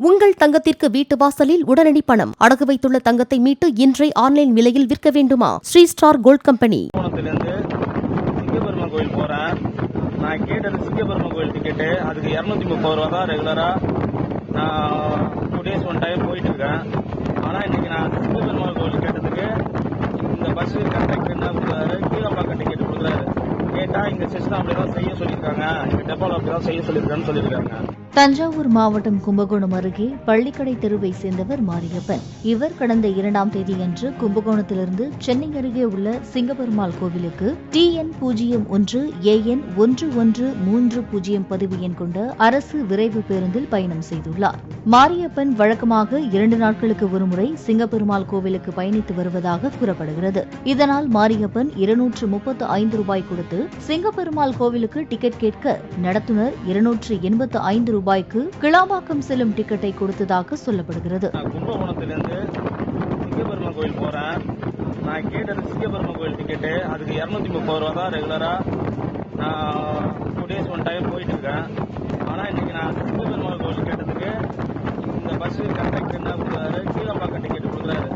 உங்கள் தங்கத்திற்கு வீட்டு வாசலில் உடனடி பணம் அடகு வைத்துள்ள தங்கத்தை மீட்டு இன்றை ஆன்லைன் விலையில் விற்க வேண்டுமா? Sri star gold company. Singaperumal Koil போறேன். நான் கேட்டது சிங்கப்பெருமாள் கோயில் டிக்கெட்டு. அதுக்கு 230 ரூபா தான் ரெகுலரா. நான் 2 days 1 time போயிட்டு இருக்கேன். ஆனா இன்னைக்கு நான் சிங்கப்பெருமாள் கோயில் கேட்டதுக்கு இந்த பஸ் கண்டக்டர் என்ன கொடுக்குறாரு, கீழப்பாக்கம் டிக்கெட் கொடுக்குறாரு. கேட்டா இங்க சிஸ்டம் அப்படிதான் செய்ய சொல்லியிருக்காங்க, இங்க டெப்போல அப்படிதான் செய்ய சொல்லியிருக்கான்னு சொல்லியிருக்காங்க. தஞ்சாவூர் மாவட்டம் கும்பகோணம் அருகே பள்ளிக்கடை தெருவை சேர்ந்தவர் மாரியப்பன். இவர் கடந்த 2ஆம் தேதியன்று கும்பகோணத்திலிருந்து சென்னை அருகே உள்ள சிங்கப்பெருமாள் கோவிலுக்கு TN 01 AN 1130 பதிவு எண் கொண்ட அரசு விரைவு பேருந்தில் பயணம் செய்துள்ளார். மாரியப்பன் வழக்கமாக 2 நாட்களுக்கு ஒருமுறை சிங்கப்பெருமாள் கோவிலுக்கு பயணித்து வருவதாக கூறப்படுகிறது. இதனால் மாரியப்பன் 235 ரூபாய் கொடுத்து சிங்கப்பெருமாள் கோவிலுக்கு டிக்கெட் கேட்க நடத்துனர் 285 ரூபாய்க்கு கிளாம்பாக்கம் செல்லும் டிக்கெட்டை கொடுத்ததாக சொல்லப்படுகிறது. கும்பகோணத்திலிருந்து சிங்கப்பெருமாள் கோயில் போறேன். நான் கேட்டது சிங்கப்பெருமாள் கோயில் டிக்கெட்டு. அதுக்கு 230 ரூபா தான் ரெகுலரா. நான் 2 days 1 time போயிட்டு இருக்கேன். ஆனா இன்னைக்கு நான் சிங்கப்பெருமாள் கோயில் கேட்டதுக்கு இந்த பஸ் கண்டக்டர் என்ன கொடுக்குறாரு, கீழப்பாக்கம் டிக்கெட் கொடுக்குறாரு.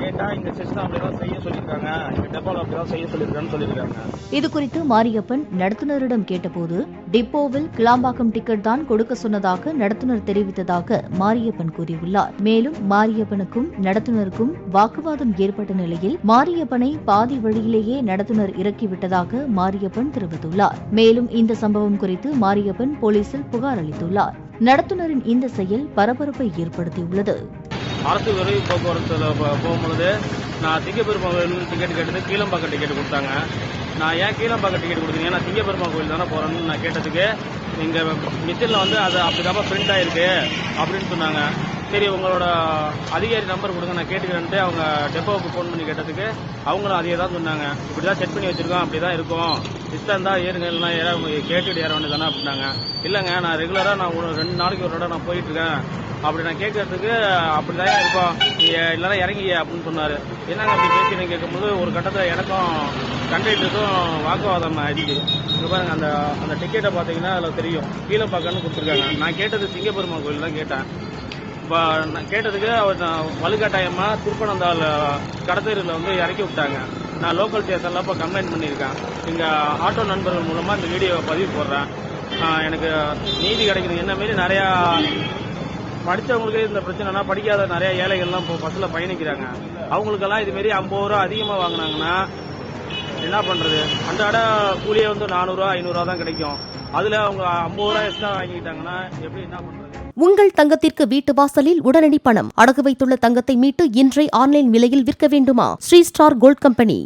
கேட்டா இங்க சிஸ்டம் அப்படிதான் செய்ய சொல்லியிருக்காங்க, இங்க டெப்போல அப்படிதான் செய்ய சொல்லியிருக்கான்னு சொல்லியிருக்காங்க. இதுகுறித்து மாரியப்பன் நடத்துனரிடம் கேட்டபோது டிப்போவில் கிளாம்பாக்கம் டிக்கெட் தான் கொடுக்க சொன்னதாக நடத்துனர் தெரிவித்ததாக மாரியப்பன் கூறியுள்ளார். மேலும் மாரியப்பனுக்கும் நடத்துனருக்கும் வாக்குவாதம் ஏற்பட்ட நிலையில் மாரியப்பனை பாதி வழியிலேயே நடத்துனர் இறக்கிவிட்டதாக மாரியப்பன் தெரிவித்துள்ளார். மேலும் இந்த சம்பவம் குறித்து மாரியப்பன் போலீசில் புகார் அளித்துள்ளார். நடத்துனரின் இந்த செயல் பரபரப்பை ஏற்படுத்தியுள்ளது. அரசு விரைவு போக்குவரத்துல போகும்பொழுது நான் சிங்கப்பெருமாள் கோயில் டிக்கெட் கேட்டது கீழம்பாக்கம் டிக்கெட் கொடுத்தாங்க. நான் ஏன் கீழம்பாக்கம் டிக்கெட் கொடுத்தீங்க, நான் சிங்கப்பெருமாள் கோயில் தானே போறேன்னு நான் கேட்டதுக்கு இங்க மிஷினில் வந்து அது அப்படிதான் பிரிண்ட் ஆயிருக்கு அப்படின்னு சொன்னாங்க. சரி உங்களோட அதிகாரி நம்பர் கொடுங்க நான் கேட்டுக்கிறேன்ட்டு அவங்க டெப்போவுக்கு ஃபோன் பண்ணி கேட்டதுக்கு அவங்களும் அதே தான் சொன்னாங்க. இப்படிதான் செட் பண்ணி வச்சிருக்கோம், அப்படிதான் இருக்கும், சிஸ்டம் தான் ஏறுங்க, இல்லைன்னா கேட்டுட்டு ஏற வேண்டியதானே அப்படின்னாங்க. இல்லைங்க நான் ரெகுலரா நான் 2 நாளைக்கு ஒரு இடம் நான் போயிட்டு இருக்கேன், அப்படி நான் கேட்கறதுக்கு அப்படிதான் இருக்கும், இல்லைன்னா இறங்கி அப்படின்னு சொன்னாரு. என்னங்க அப்படி பேசி கேட்கும்போது ஒரு கட்டத்தில் எனக்கும் கண்டக்டருக்கும் வாக்குவாதம் ஆயிடுச்சு. இங்க பாருங்க அந்த டிக்கெட்டை பார்த்தீங்கன்னா அதில் தெரியும் கீழப்பாக்கம்னு கொடுத்துருக்காங்க. நான் கேட்டது சிங்கப்பெருமாள் கோயில் தான் கேட்டேன். இப்போ நான் கேட்டதுக்கு அவர் வலுக்கட்டாயமா திருப்பனந்தாள் கடத்தேரியில் வந்து இறக்கி விட்டாங்க. நான் லோக்கல் ஸ்டேஷன்ல இப்போ கம்ப்ளைண்ட் பண்ணியிருக்கேன். இங்கே ஆட்டோ நண்பர்கள் மூலமாக இந்த வீடியோவை பதிவு போடுறேன். எனக்கு நீதி கிடைக்கணும். என்ன மாரி நிறையா படித்தவங்களுக்கு இந்த பிரச்சனைனா படிக்காத நிறைய ஏழைகள்லாம் இப்போ பஸ்ஸில் பயணிக்கிறாங்க. அவங்களுக்கெல்லாம் இதுமாரி 50 ரூபா அதிகமாக வாங்கினாங்கன்னா என்ன பண்ணுறது? அன்றாட கூலியே வந்து 400 ரூபா 500 ரூபா தான் கிடைக்கும். அதில் அவங்க 50 ரூபா எக்ஸ்ட்ரா வாங்கிட்டாங்கன்னா எப்படி என்ன பண்ணுறது? உங்கள் தங்கத்திற்கு வீட்டு வாசலில் உடனடி பணம் அடகு வைத்துள்ள தங்கத்தை மீட்டு இன்றை ஆன்லைன் விலையில் விற்க வேண்டுமா? Sri star gold company.